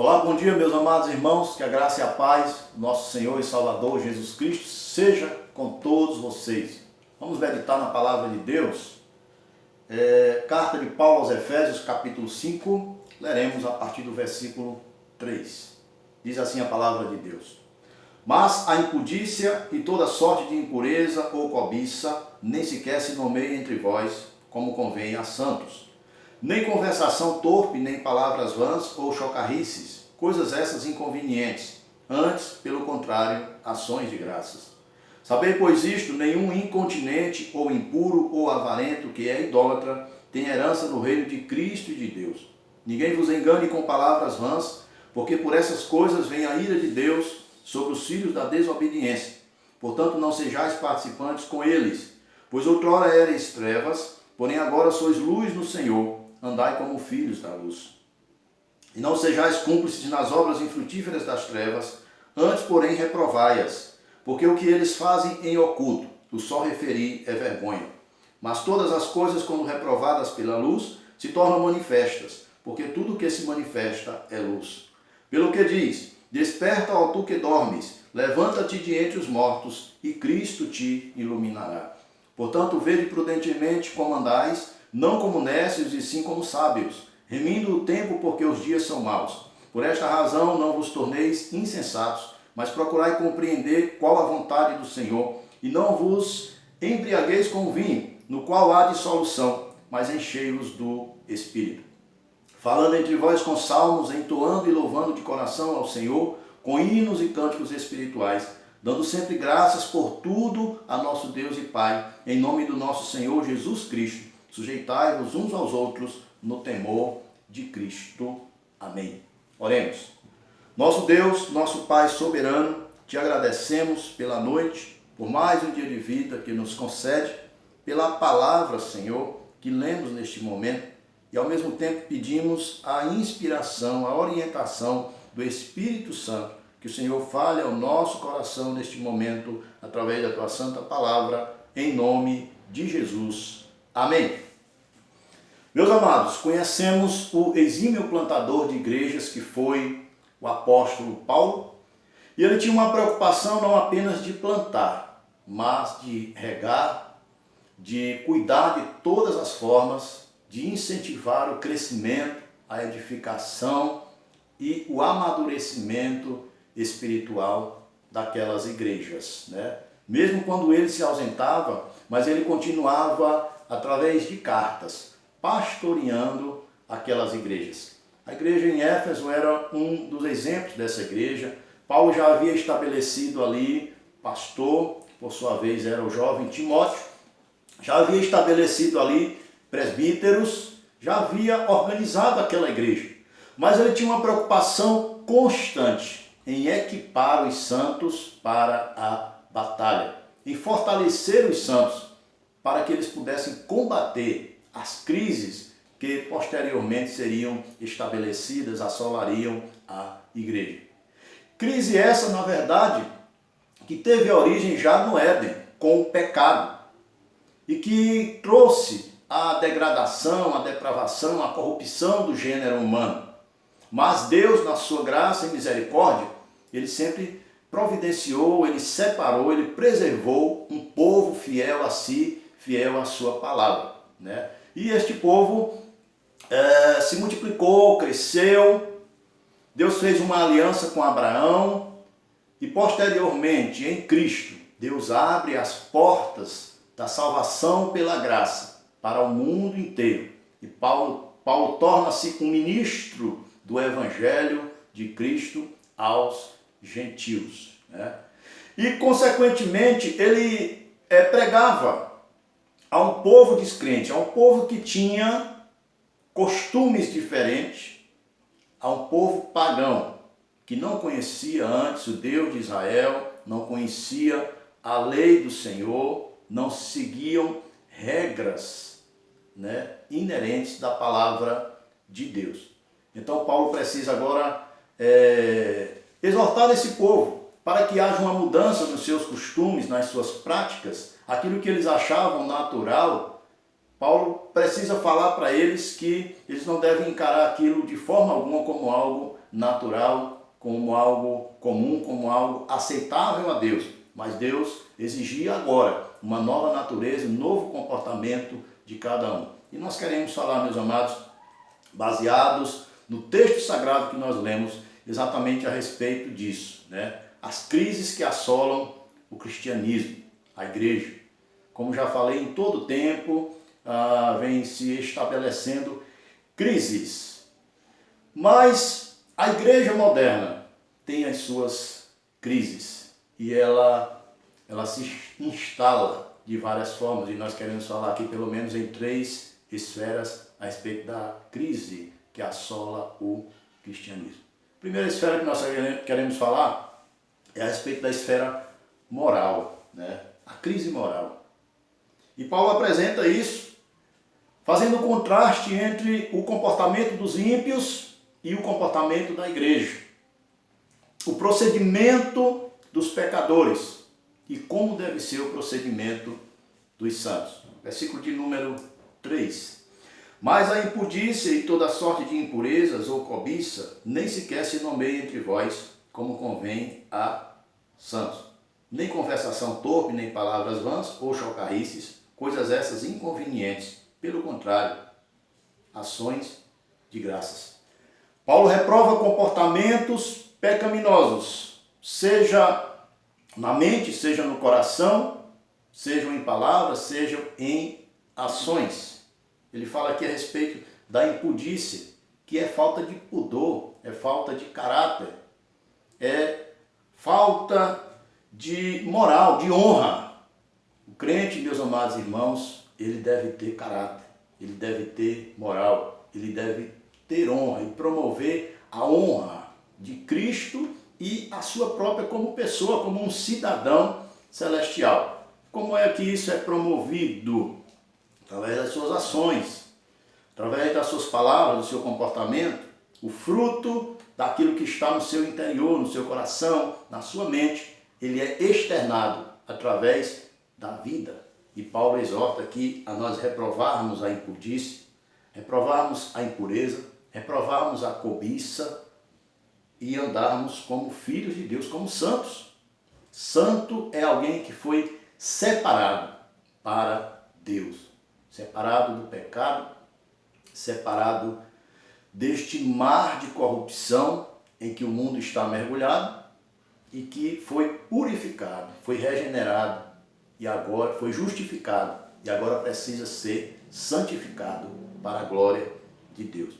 Olá, bom dia, meus amados irmãos, que a graça e a paz do nosso Senhor e Salvador Jesus Cristo seja com todos vocês. Vamos meditar na palavra de Deus. Carta de Paulo aos Efésios, capítulo 5, leremos a partir do versículo 3. Diz assim a palavra de Deus: Mas a impudícia e toda sorte de impureza ou cobiça nem sequer se nomeia entre vós, como convém a santos. Nem conversação torpe, nem palavras vãs ou chocarrices, coisas essas inconvenientes, antes, pelo contrário, ações de graças. Sabei, pois isto, nenhum incontinente ou impuro ou avarento que é idólatra tem herança no reino de Cristo e de Deus. Ninguém vos engane com palavras vãs, porque por essas coisas vem a ira de Deus sobre os filhos da desobediência. Portanto, não sejais participantes com eles, pois outrora erais trevas, porém agora sois luz no Senhor. Andai como filhos da luz. E não sejais cúmplices nas obras infrutíferas das trevas, antes, porém, reprovai-as, porque o que eles fazem em oculto, o só referir é vergonha. Mas todas as coisas, quando reprovadas pela luz, se tornam manifestas, porque tudo o que se manifesta é luz. Pelo que diz: Desperta, ó tu que dormes, levanta-te de entre os mortos, e Cristo te iluminará. Portanto, vede prudentemente como andais, não como nécios e sim como sábios, remindo o tempo porque os dias são maus. Por esta razão não vos torneis insensatos, mas procurai compreender qual a vontade do Senhor, e não vos embriagueis com vinho, no qual há dissolução, mas enchei-vos do Espírito. Falando entre vós com salmos, entoando e louvando de coração ao Senhor, com hinos e cânticos espirituais, dando sempre graças por tudo a nosso Deus e Pai, em nome do nosso Senhor Jesus Cristo. Sujeitai-vos uns aos outros no temor de Cristo. Amém. Oremos. Nosso Deus, nosso Pai soberano, te agradecemos pela noite, por mais um dia de vida que nos concede, pela palavra, Senhor, que lemos neste momento, e ao mesmo tempo pedimos a inspiração, a orientação do Espírito Santo, que o Senhor fale ao nosso coração neste momento, através da tua santa palavra, em nome de Jesus. Amém. Meus amados, conhecemos o exímio plantador de igrejas que foi o apóstolo Paulo, e ele tinha uma preocupação não apenas de plantar, mas de regar, de cuidar de todas as formas, de incentivar o crescimento, a edificação e o amadurecimento espiritual daquelas igrejas, né? Mesmo quando ele se ausentava, mas ele continuava através de cartas, pastoreando aquelas igrejas. A igreja em Éfeso era um dos exemplos dessa igreja. Paulo já havia estabelecido ali pastor, por sua vez era o jovem Timóteo, já havia estabelecido ali presbíteros, já havia organizado aquela igreja. Mas ele tinha uma preocupação constante em equipar os santos para a batalha, em fortalecer os santos, para que eles pudessem combater as crises que posteriormente seriam estabelecidas, assolariam a igreja. Crise essa, na verdade, que teve a origem já no Éden, com o pecado, e que trouxe a degradação, a depravação, a corrupção do gênero humano. Mas Deus, na sua graça e misericórdia, ele sempre providenciou, ele separou, ele preservou um povo fiel a si, fiel à sua palavra, né? E este povo se multiplicou, cresceu. Deus fez uma aliança com Abraão e posteriormente em Cristo Deus abre as portas da salvação pela graça para o mundo inteiro. E Paulo torna-se um ministro do Evangelho de Cristo aos gentios, né? E consequentemente ele pregava a um povo descrente, a um povo que tinha costumes diferentes, a um povo pagão, que não conhecia antes o Deus de Israel, não conhecia a lei do Senhor, não seguiam regras, né, inerentes da palavra de Deus. Então Paulo precisa agora exortar esse povo para que haja uma mudança nos seus costumes, nas suas práticas, aquilo que eles achavam natural. Paulo precisa falar para eles que eles não devem encarar aquilo de forma alguma como algo natural, como algo comum, como algo aceitável a Deus. Mas Deus exigia agora uma nova natureza, um novo comportamento de cada um. E nós queremos falar, meus amados, baseados no texto sagrado que nós lemos, exatamente a respeito disso, né? As crises que assolam o cristianismo, a igreja. Como já falei, em todo tempo vem se estabelecendo crises. Mas a igreja moderna tem as suas crises e ela se instala de várias formas, e nós queremos falar aqui pelo menos em 3 esferas a respeito da crise que assola o cristianismo. A primeira esfera que nós queremos falar é a respeito da esfera moral, né? A crise moral. E Paulo apresenta isso fazendo o contraste entre o comportamento dos ímpios e o comportamento da igreja. O procedimento dos pecadores e como deve ser o procedimento dos santos. Versículo de número 3. Mas a impudícia e toda sorte de impurezas ou cobiça nem sequer se nomeia entre vós, como convém a santos. Nem conversação torpe, nem palavras vãs ou chocarrices, coisas essas inconvenientes. Pelo contrário, ações de graças. Paulo reprova comportamentos pecaminosos, seja na mente, seja no coração, sejam em palavras, sejam em ações. Ele fala aqui a respeito da impudícia, que é falta de pudor, é falta de caráter, é falta de moral, de honra. O crente, meus amados irmãos, ele deve ter caráter, ele deve ter moral, ele deve ter honra e promover a honra de Cristo e a sua própria como pessoa, como um cidadão celestial. Como é que isso é promovido? Através das suas ações, através das suas palavras, do seu comportamento, o fruto daquilo que está no seu interior, no seu coração, na sua mente, ele é externado através da vida. E Paulo exorta aqui a nós reprovarmos a impudícia, reprovarmos a impureza, reprovarmos a cobiça e andarmos como filhos de Deus, como santos. Santo é alguém que foi separado para Deus, separado do pecado, separado deste mar de corrupção em que o mundo está mergulhado e que foi purificado, foi regenerado e agora foi justificado e agora precisa ser santificado para a glória de Deus.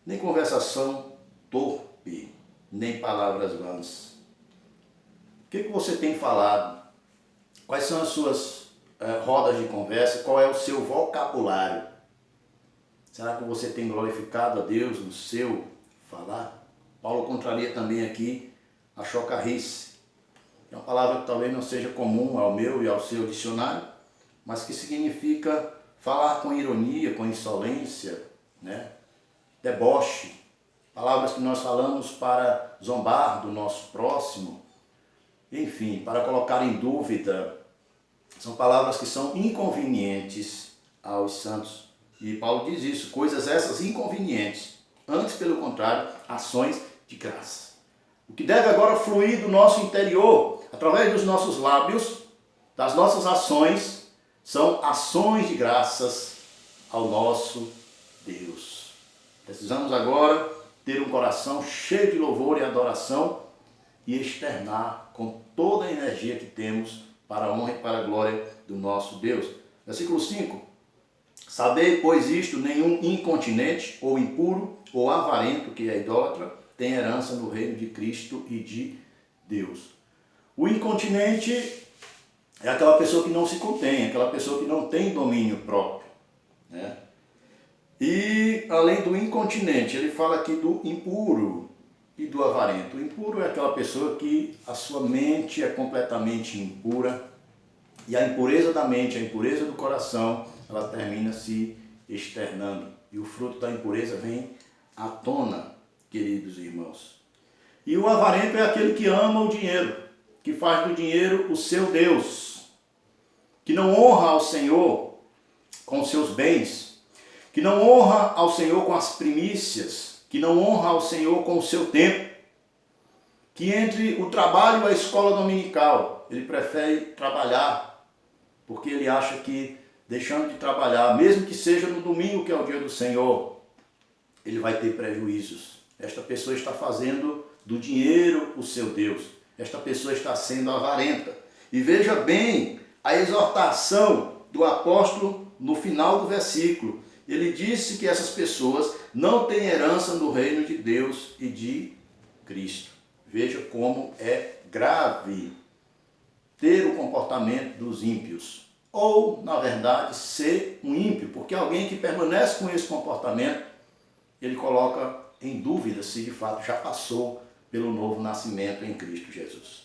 Nem conversação torpe, nem palavras vãs. O que você tem falado? Quais são as suas rodas de conversa? Qual é o seu vocabulário? Será que você tem glorificado a Deus no seu falar? Paulo contraria também aqui a chocarrice. É uma palavra que talvez não seja comum ao meu e ao seu dicionário, mas que significa falar com ironia, com insolência, né? Deboche. Palavras que nós falamos para zombar do nosso próximo, enfim, para colocar em dúvida. São palavras que são inconvenientes aos santos. E Paulo diz isso, coisas essas inconvenientes. Antes, pelo contrário, ações de graça. O que deve agora fluir do nosso interior, através dos nossos lábios, das nossas ações, são ações de graças ao nosso Deus. Precisamos agora ter um coração cheio de louvor e adoração e externar com toda a energia que temos para a honra e para a glória do nosso Deus. Versículo 5. Sabei, pois isto, nenhum incontinente ou impuro ou avarento que é idólatra tem herança no reino de Cristo e de Deus. O incontinente é aquela pessoa que não se contém, aquela pessoa que não tem domínio próprio, né? E além do incontinente, ele fala aqui do impuro e do avarento. O impuro é aquela pessoa que a sua mente é completamente impura, e a impureza da mente, a impureza do coração, ela termina se externando. E o fruto da impureza vem à tona, queridos irmãos. E o avarento é aquele que ama o dinheiro, que faz do dinheiro o seu Deus, que não honra ao Senhor com os seus bens, que não honra ao Senhor com as primícias, que não honra ao Senhor com o seu tempo, que entre o trabalho e a escola dominical, ele prefere trabalhar, porque ele acha que deixando de trabalhar, mesmo que seja no domingo, que é o dia do Senhor, ele vai ter prejuízos. Esta pessoa está fazendo do dinheiro o seu Deus. Esta pessoa está sendo avarenta. E veja bem a exortação do apóstolo no final do versículo. Ele disse que essas pessoas não têm herança no reino de Deus e de Cristo. Veja como é grave ter o comportamento dos ímpios. Ou, na verdade, ser um ímpio, porque alguém que permanece com esse comportamento, ele coloca em dúvida se de fato já passou pelo novo nascimento em Cristo Jesus.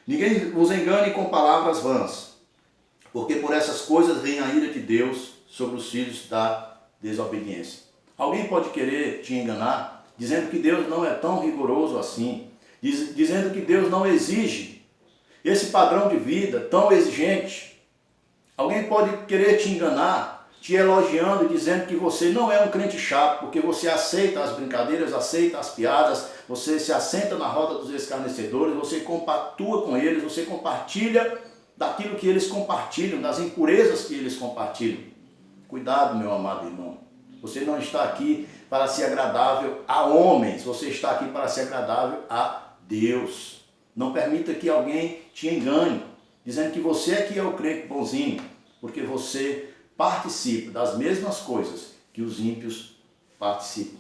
Ninguém vos engane com palavras vãs, porque por essas coisas vem a ira de Deus sobre os filhos da desobediência. Alguém pode querer te enganar, dizendo que Deus não é tão rigoroso assim, dizendo que Deus não exige esse padrão de vida tão exigente. Alguém pode querer te enganar, te elogiando e dizendo que você não é um crente chato, porque você aceita as brincadeiras, aceita as piadas, você se assenta na roda dos escarnecedores, você compactua com eles, você compartilha daquilo que eles compartilham, das impurezas que eles compartilham. Cuidado, meu amado irmão. Você não está aqui para ser agradável a homens, você está aqui para ser agradável a Deus. Não permita que alguém te engane, dizendo que você é que é o crente bonzinho, porque você participa das mesmas coisas que os ímpios participam.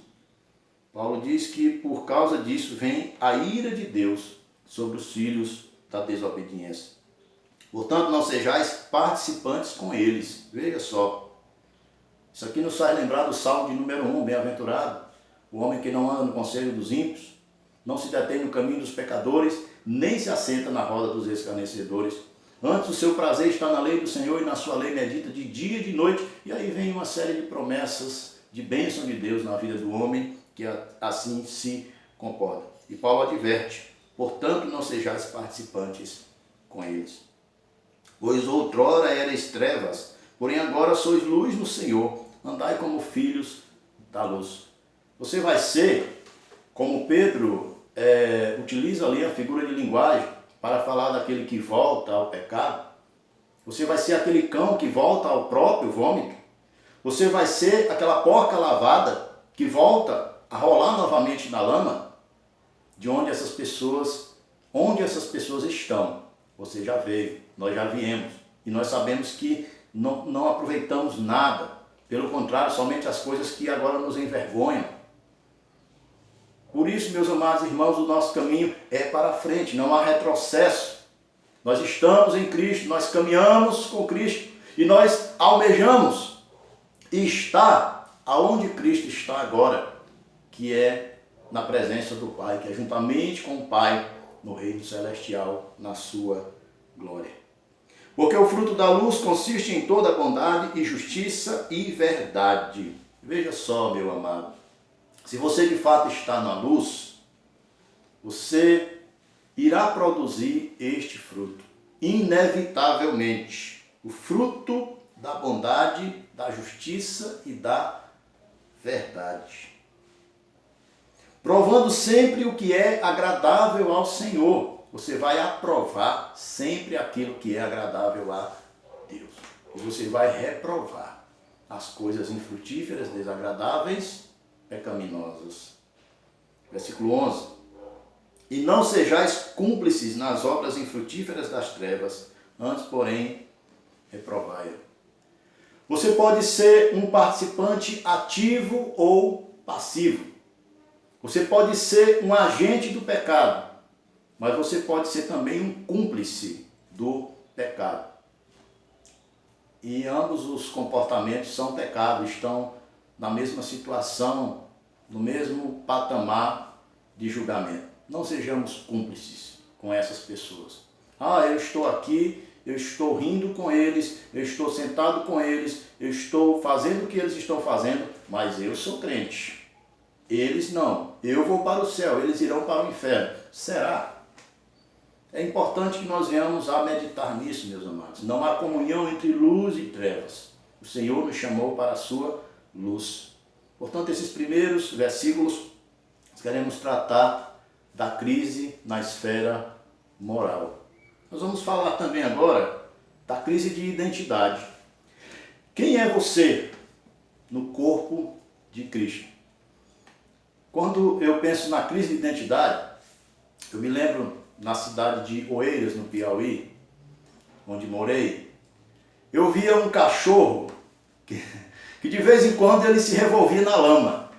Paulo diz que por causa disso vem a ira de Deus sobre os filhos da desobediência. Portanto, não sejais participantes com eles. Veja só. Isso aqui nos faz lembrar do Salmo de número 1, bem-aventurado, o homem que não anda no conselho dos ímpios, não se detém no caminho dos pecadores, nem se assenta na roda dos escarnecedores. Antes o seu prazer está na lei do Senhor e na sua lei medita de dia e de noite. E aí vem uma série de promessas de bênção de Deus na vida do homem que assim se comporta. E Paulo adverte, portanto não sejais participantes com eles. Pois outrora erais trevas, porém agora sois luz no Senhor, andai como filhos da luz. Você vai ser, como Pedro utiliza ali a figura de linguagem, para falar daquele que volta ao pecado. Você vai ser aquele cão que volta ao próprio vômito. Você vai ser aquela porca lavada que volta a rolar novamente na lama, de onde essas pessoas estão. Você já veio, nós já viemos. E nós sabemos que não aproveitamos nada. Pelo contrário, somente as coisas que agora nos envergonham. Por isso, meus amados irmãos, o nosso caminho é para frente, não há retrocesso. Nós estamos em Cristo, nós caminhamos com Cristo e nós almejamos estar aonde Cristo está agora, que é na presença do Pai, que é juntamente com o Pai no reino celestial, na sua glória. Porque o fruto da luz consiste em toda bondade e justiça e verdade. Veja só, meu amado. Se você de fato está na luz, você irá produzir este fruto, inevitavelmente. O fruto da bondade, da justiça e da verdade. Provando sempre o que é agradável ao Senhor. Você vai aprovar sempre aquilo que é agradável a Deus. E você vai reprovar as coisas infrutíferas, desagradáveis, pecaminosas. Versículo 11. E não sejais cúmplices nas obras infrutíferas das trevas, antes, porém, reprovai-a. Você pode ser um participante ativo ou passivo. Você pode ser um agente do pecado, mas você pode ser também um cúmplice do pecado. E ambos os comportamentos são pecado, estão na mesma situação, no mesmo patamar de julgamento. Não sejamos cúmplices com essas pessoas. Eu estou aqui, eu estou rindo com eles, eu estou sentado com eles, eu estou fazendo o que eles estão fazendo, mas eu sou crente. Eles não. Eu vou para o céu, eles irão para o inferno. Será? É importante que nós venhamos a meditar nisso, meus amados. Não há comunhão entre luz e trevas. O Senhor nos chamou para a sua luz. Portanto, esses primeiros versículos, nós queremos tratar da crise na esfera moral. Nós vamos falar também agora da crise de identidade. Quem é você no corpo de Cristo? Quando eu penso na crise de identidade, eu me lembro na cidade de Oeiras, no Piauí, onde morei, eu via um cachorro que de vez em quando ele se revolvia na lama.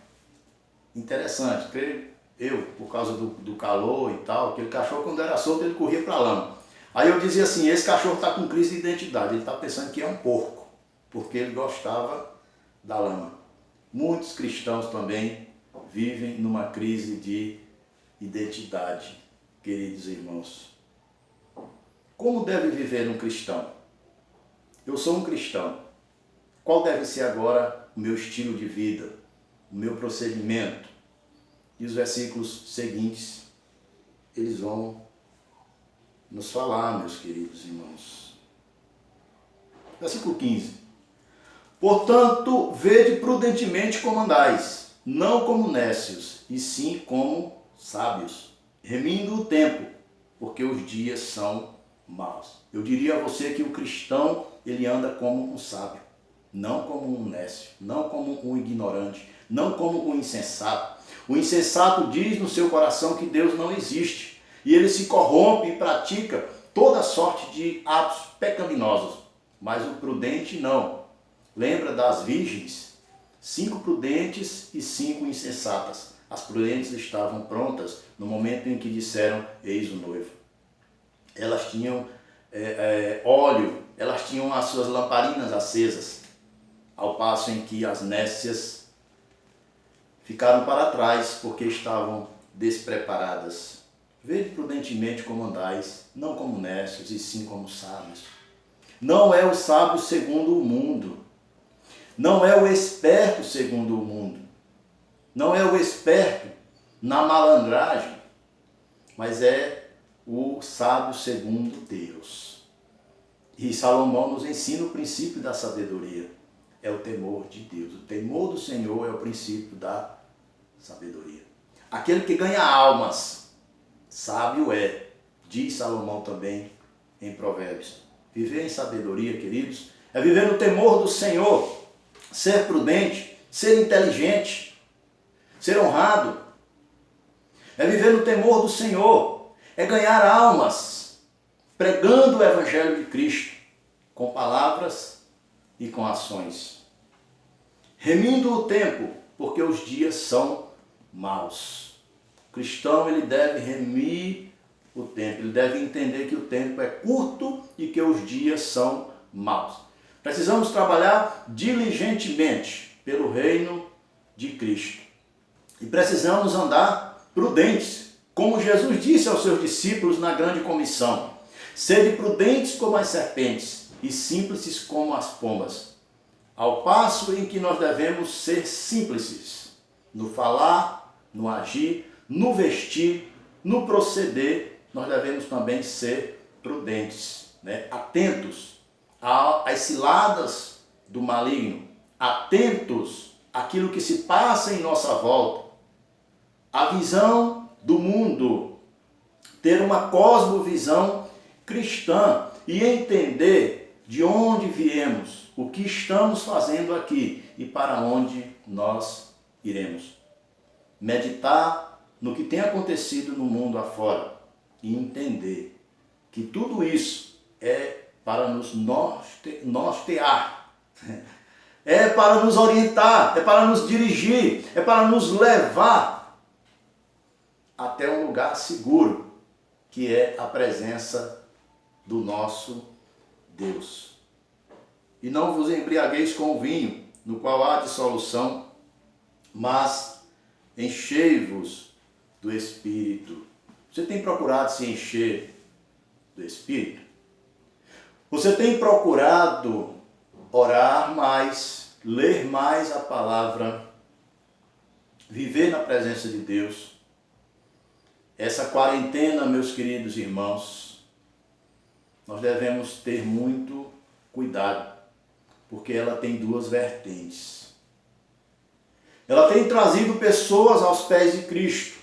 Interessante, porque por causa do calor e tal, aquele cachorro quando era solto ele corria para a lama. Aí eu dizia assim, esse cachorro está com crise de identidade, ele está pensando que é um porco, porque ele gostava da lama. Muitos cristãos também vivem numa crise de identidade, queridos irmãos. Como deve viver um cristão? Eu sou um cristão. Qual deve ser agora o meu estilo de vida, o meu procedimento? E os versículos seguintes, eles vão nos falar, meus queridos irmãos. Versículo 15. Portanto, vede prudentemente como andais, não como nécios, e sim como sábios, remindo o tempo, porque os dias são maus. Eu diria a você que o cristão, ele anda como um sábio, não como um nécio, não como um ignorante, não como um insensato. O insensato diz no seu coração que Deus não existe, e ele se corrompe e pratica toda sorte de atos pecaminosos, mas o prudente não. Lembra das virgens? 5 prudentes e 5 insensatas. As prudentes estavam prontas no momento em que disseram, eis o noivo. Elas tinham óleo, elas tinham as suas lamparinas acesas, ao passo em que as nécias ficaram para trás porque estavam despreparadas. Vede prudentemente como andais, não como nécios, e sim como sábios. Não é o sábio segundo o mundo. Não é o esperto segundo o mundo. Não é o esperto na malandragem, mas é o sábio segundo Deus. E Salomão nos ensina o princípio da sabedoria. É o temor de Deus. O temor do Senhor é o princípio da sabedoria. Aquele que ganha almas, sábio é, diz Salomão também em Provérbios. Viver em sabedoria, queridos, é viver no temor do Senhor, ser prudente, ser inteligente, ser honrado. É viver no temor do Senhor, é ganhar almas, pregando o Evangelho de Cristo, com palavras e com ações. Remindo o tempo, porque os dias são maus. O cristão, ele deve remir o tempo, ele deve entender que o tempo é curto e que os dias são maus. Precisamos trabalhar diligentemente pelo reino de Cristo. E precisamos andar prudentes, como Jesus disse aos seus discípulos na grande comissão. Sede prudentes como as serpentes e simples como as pombas. Ao passo em que nós devemos ser simples no falar, no agir, no vestir, no proceder, nós devemos também ser prudentes, atentos às ciladas do maligno, atentos àquilo que se passa em nossa volta, a visão do mundo, ter uma cosmovisão cristã e entender de onde viemos, o que estamos fazendo aqui e para onde nós iremos. Meditar no que tem acontecido no mundo afora e entender que tudo isso é para nos nortear, é para nos orientar, é para nos dirigir, é para nos levar até um lugar seguro, que é a presença do nosso Deus. E não vos embriagueis com o vinho, no qual há dissolução, mas enchei-vos do Espírito. Você tem procurado se encher do Espírito? Você tem procurado orar mais, ler mais a palavra, viver na presença de Deus? Essa quarentena, meus queridos irmãos, nós devemos ter muito cuidado, porque ela tem duas vertentes. Ela tem trazido pessoas aos pés de Cristo,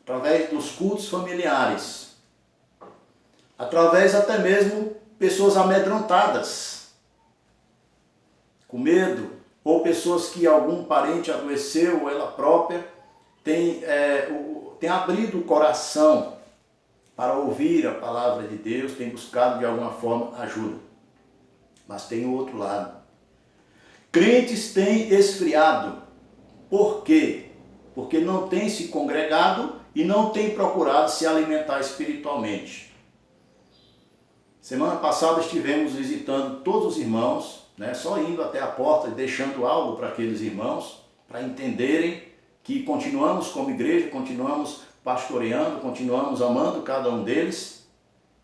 através dos cultos familiares, através até mesmo pessoas amedrontadas, com medo, ou pessoas que algum parente adoeceu, ou ela própria, tem abrido o coração para ouvir a palavra de Deus, tem buscado de alguma forma ajuda. Mas tem o outro lado. Crentes têm esfriado. Por quê? Porque não têm se congregado e não têm procurado se alimentar espiritualmente. Semana passada estivemos visitando todos os irmãos, só indo até a porta e deixando algo para aqueles irmãos, para entenderem que continuamos como igreja, continuamos pastoreando, continuamos amando cada um deles,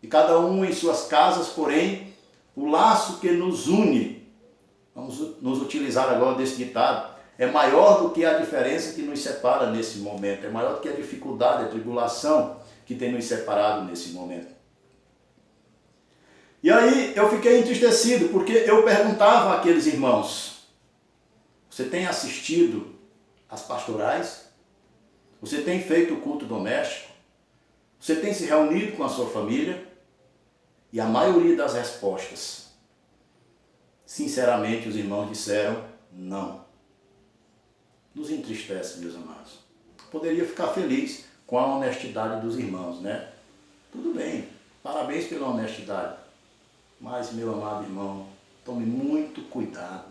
e cada um em suas casas, porém, o laço que nos une, vamos nos utilizar agora desse ditado, é maior do que a diferença que nos separa nesse momento, é maior do que a dificuldade, a tribulação que tem nos separado nesse momento. E aí eu fiquei entristecido, porque eu perguntava àqueles irmãos: você tem assistido às pastorais? Você tem feito o culto doméstico? Você tem se reunido com a sua família? E a maioria das respostas, sinceramente, os irmãos disseram não. Nos entristece, meus amados. Poderia ficar feliz com a honestidade dos irmãos, né? Tudo bem, parabéns pela honestidade. Mas, meu amado irmão, tome muito cuidado.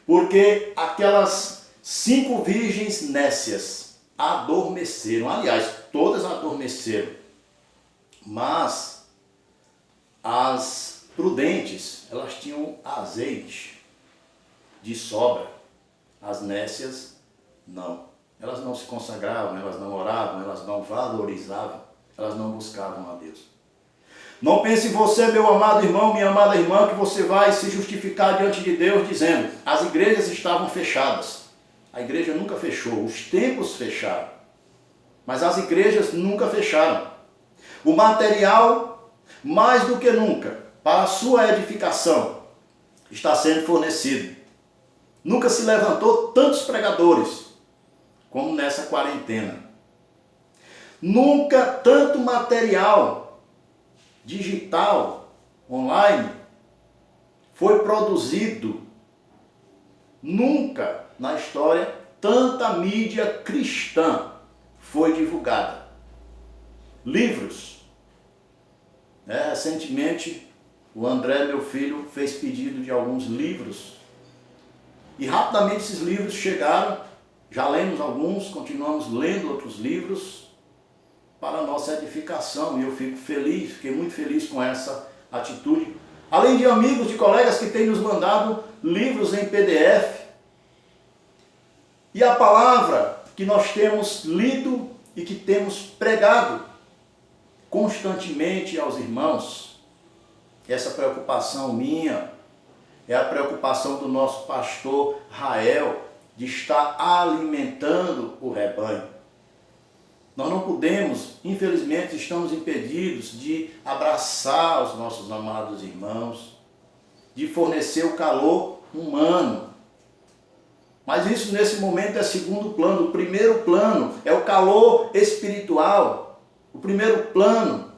Porque aquelas 5 virgens nécias adormeceram. Aliás, todas adormeceram. Mas as prudentes, elas tinham azeite de sobra. As nécias, não. Elas não se consagravam, elas não oravam, elas não valorizavam, elas não buscavam a Deus. Não pense você, meu amado irmão, minha amada irmã, que você vai se justificar diante de Deus dizendo: as igrejas estavam fechadas. A igreja nunca fechou, os templos fecharam. Mas as igrejas nunca fecharam. O material, mais do que nunca, para a sua edificação, está sendo fornecido. Nunca se levantou tantos pregadores como nessa quarentena. Nunca tanto material digital, online, foi produzido. Nunca na história tanta mídia cristã foi divulgada. Livros. Recentemente, o André, meu filho, fez pedido de alguns livros. E rapidamente esses livros chegaram. Já lemos alguns, continuamos lendo outros livros para a nossa edificação. E eu fico feliz, fiquei muito feliz com essa atitude. Além de amigos, de colegas que têm nos mandado livros em PDF. E a palavra que nós temos lido e que temos pregado constantemente aos irmãos. Essa preocupação minha é a preocupação do nosso pastor Rael, de estar alimentando o rebanho. Nós não podemos, infelizmente, estamos impedidos de abraçar os nossos amados irmãos, de fornecer o calor humano. Mas isso nesse momento é segundo plano. O primeiro plano é o calor espiritual. O primeiro plano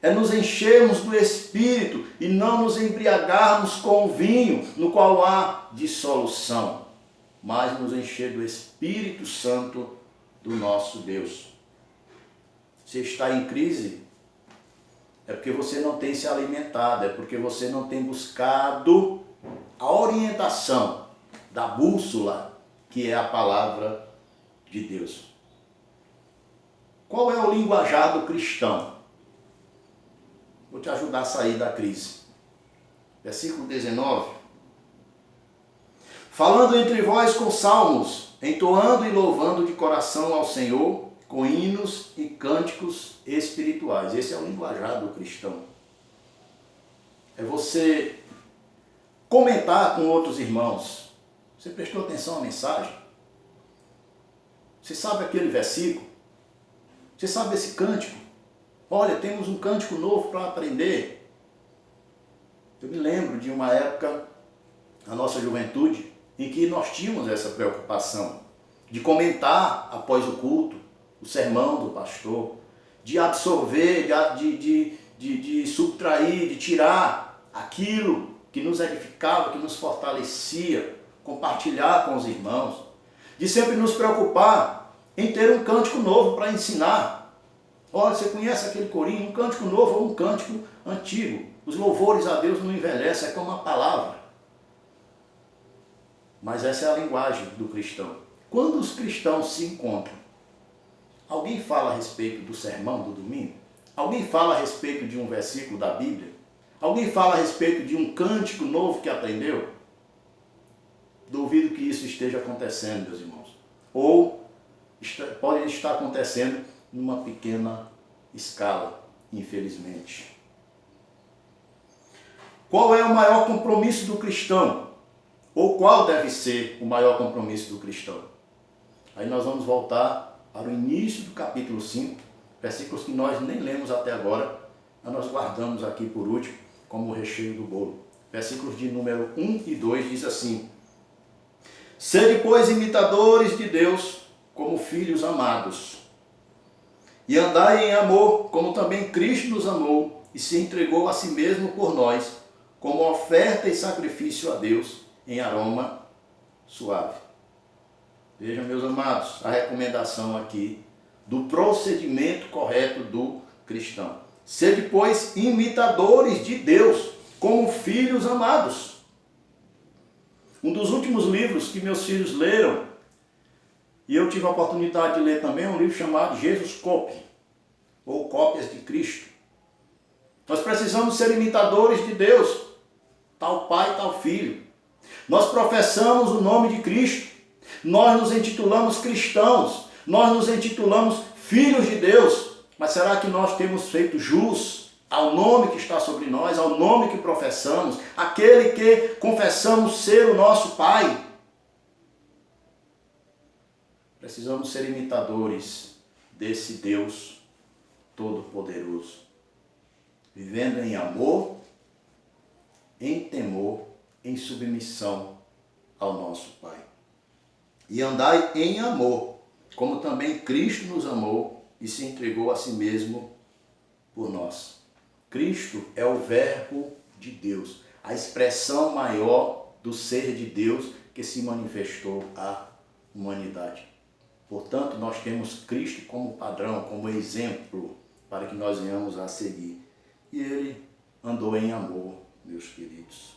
é nos enchermos do Espírito e não nos embriagarmos com o vinho, no qual há dissolução, mas nos encher do Espírito Santo do nosso Deus. Se está em crise, é porque você não tem se alimentado, é porque você não tem buscado a orientação da bússola, que é a palavra de Deus. Qual é o linguajar do cristão? Vou te ajudar a sair da crise. Versículo 19. Falando entre vós com salmos, entoando e louvando de coração ao Senhor, com hinos e cânticos espirituais. Esse é o linguajar do cristão. É você comentar com outros irmãos. Você prestou atenção à mensagem? Você sabe aquele versículo? Você sabe esse cântico? Olha, temos um cântico novo para aprender. Eu me lembro de uma época, na nossa juventude, em que nós tínhamos essa preocupação de comentar após o culto o sermão do pastor, de absorver, de subtrair, de tirar aquilo que nos edificava, que nos fortalecia, compartilhar com os irmãos, de sempre nos preocupar em ter um cântico novo para ensinar. Olha, você conhece aquele corinho, um cântico novo ou um cântico antigo. Os louvores a Deus não envelhecem, é como uma palavra. Mas essa é a linguagem do cristão. Quando os cristãos se encontram, alguém fala a respeito do sermão do domingo? Alguém fala a respeito de um versículo da Bíblia? Alguém fala a respeito de um cântico novo que aprendeu? Duvido que isso esteja acontecendo, meus irmãos. Ou pode estar acontecendo numa pequena escala, infelizmente. Qual é o maior compromisso do cristão? Ou qual deve ser o maior compromisso do cristão? Aí nós vamos voltar para o início do capítulo 5, versículos que nós nem lemos até agora, mas nós guardamos aqui por último, como o recheio do bolo. Versículos de número 1 e 2 diz assim: Sede, pois, imitadores de Deus, como filhos amados, e andai em amor, como também Cristo nos amou, e se entregou a si mesmo por nós, como oferta e sacrifício a Deus, em aroma suave. Vejam, meus amados, a recomendação aqui do procedimento correto do cristão. Sede, pois, imitadores de Deus, como filhos amados. Um dos últimos livros que meus filhos leram, e eu tive a oportunidade de ler também, é um livro chamado Jesus Copy, ou Cópias de Cristo. Nós precisamos ser imitadores de Deus, tal pai, tal filho. Nós professamos o nome de Cristo, nós nos intitulamos cristãos, nós nos intitulamos filhos de Deus, mas será que nós temos feito jus ao nome que está sobre nós, ao nome que professamos, aquele que confessamos ser o nosso Pai? Precisamos ser imitadores desse Deus Todo-Poderoso, vivendo em amor, em temor, em submissão ao nosso Pai. E andai em amor, como também Cristo nos amou e se entregou a si mesmo por nós. Cristo é o verbo de Deus, a expressão maior do ser de Deus que se manifestou à humanidade. Portanto, nós temos Cristo como padrão, como exemplo, para que nós venhamos a seguir. E ele andou em amor, meus queridos.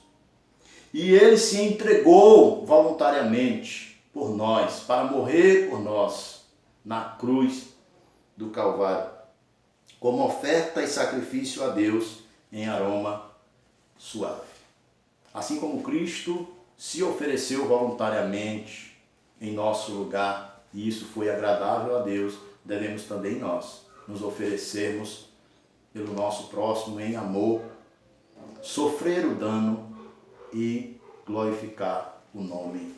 E ele se entregou voluntariamente por nós, para morrer por nós, na cruz do Calvário, como oferta e sacrifício a Deus em aroma suave. Assim como Cristo se ofereceu voluntariamente em nosso lugar, e isso foi agradável a Deus, devemos também nós nos oferecermos pelo nosso próximo em amor, sofrer o dano e glorificar o nome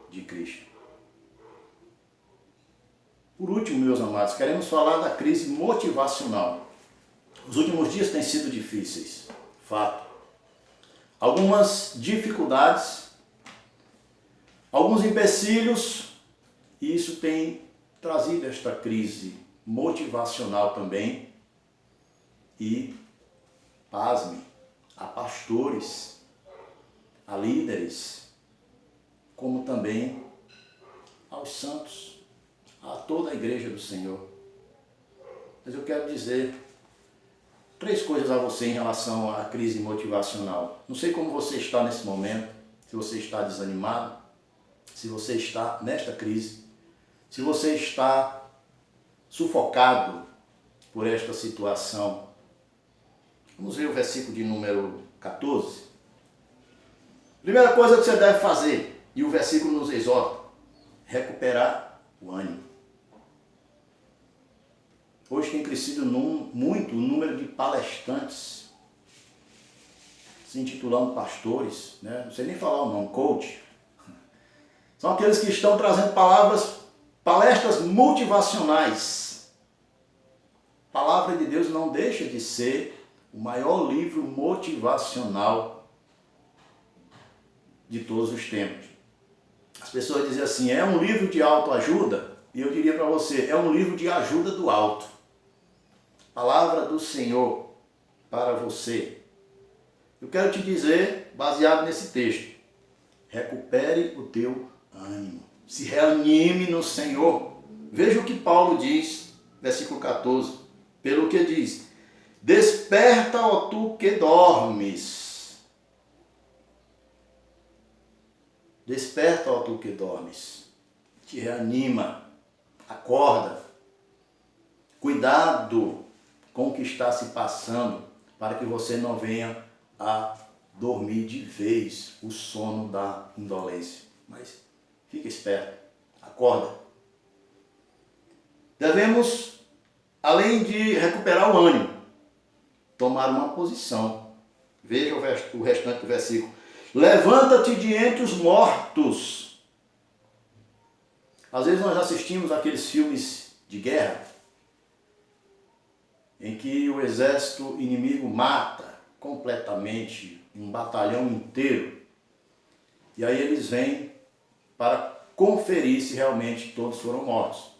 de Cristo. Por último, meus amados, queremos falar da crise motivacional. Os últimos dias têm sido difíceis, fato. Algumas dificuldades, alguns empecilhos, e isso tem trazido esta crise motivacional também. E, pasme, a pastores, a líderes, como também aos santos, a toda a igreja do Senhor. Mas eu quero dizer 3 coisas a você em relação à crise motivacional. Não sei como você está nesse momento, se você está desanimado, se você está nesta crise, se você está sufocado por esta situação. Vamos ver o versículo de número 14. Primeira coisa que você deve fazer, e o versículo nos exorta, recuperar o ânimo. Hoje tem crescido muito o número de palestrantes se intitulando pastores, né? Não sei nem falar o nome, coach. São aqueles que estão trazendo palestras motivacionais. A palavra de Deus não deixa de ser o maior livro motivacional de todos os tempos. As pessoas dizem assim, é um livro de autoajuda? E eu diria para você, é um livro de ajuda do alto. Palavra do Senhor para você. Eu quero te dizer, baseado nesse texto, recupere o teu ânimo. Se reanime no Senhor. Veja o que Paulo diz, versículo 14. Pelo que diz, desperta, ó tu que dormes. Desperta, ó tu que dormes. Te reanima. Acorda. Cuidado com o que está se passando, para que você não venha a dormir de vez o sono da indolência. Mas fica esperto, acorda. Devemos, além de recuperar o ânimo, tomar uma posição. Veja o restante do versículo. Levanta-te de entre os mortos. Às vezes nós assistimos aqueles filmes de guerra, em que o exército inimigo mata completamente um batalhão inteiro. E aí eles vêm para conferir se realmente todos foram mortos.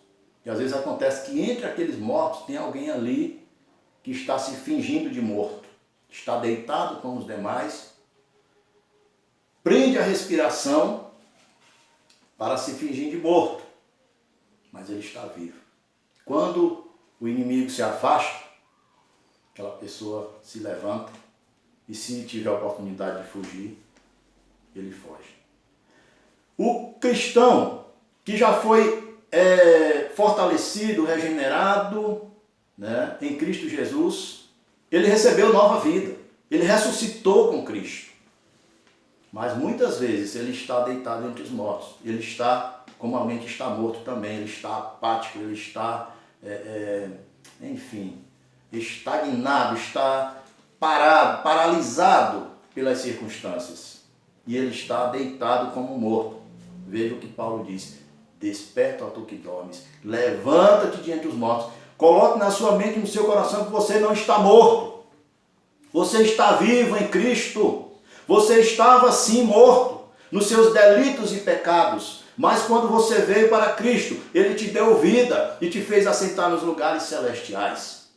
E às vezes acontece que entre aqueles mortos tem alguém ali que está se fingindo de morto. Está deitado com os demais, prende a respiração para se fingir de morto. Mas ele está vivo. Quando o inimigo se afasta, aquela pessoa se levanta e, se tiver a oportunidade de fugir, ele foge. O cristão que já foi fortalecido, regenerado, né, em Cristo Jesus, ele recebeu nova vida, ele ressuscitou com Cristo. Mas muitas vezes ele está deitado entre os mortos, ele está como alguém que está morto também, ele está apático, ele está, enfim, estagnado, está parado, paralisado pelas circunstâncias. E ele está deitado como morto. Veja o que Paulo diz. Desperta, ó tu que dormes. Levanta-te de entre os mortos. Coloque na sua mente e no seu coração que você não está morto. Você está vivo em Cristo. Você estava sim morto nos seus delitos e pecados. Mas quando você veio para Cristo, Ele te deu vida e te fez assentar nos lugares celestiais.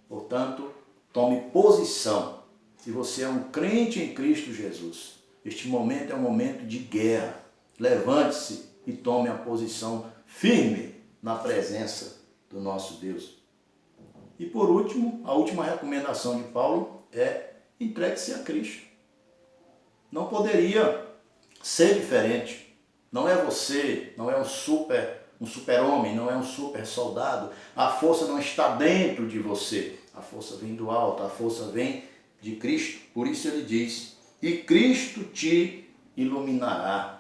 Portanto, tome posição. Se você é um crente em Cristo Jesus, este momento é um momento de guerra. Levante-se e tome a posição firme na presença do nosso Deus. E por último, a última recomendação de Paulo é: entregue-se a Cristo. Não poderia ser diferente. Não é você, não é um super-homem, não é um super soldado. A força não está dentro de você. A força vem do alto, a força vem de Cristo. Por isso ele diz: e Cristo te iluminará.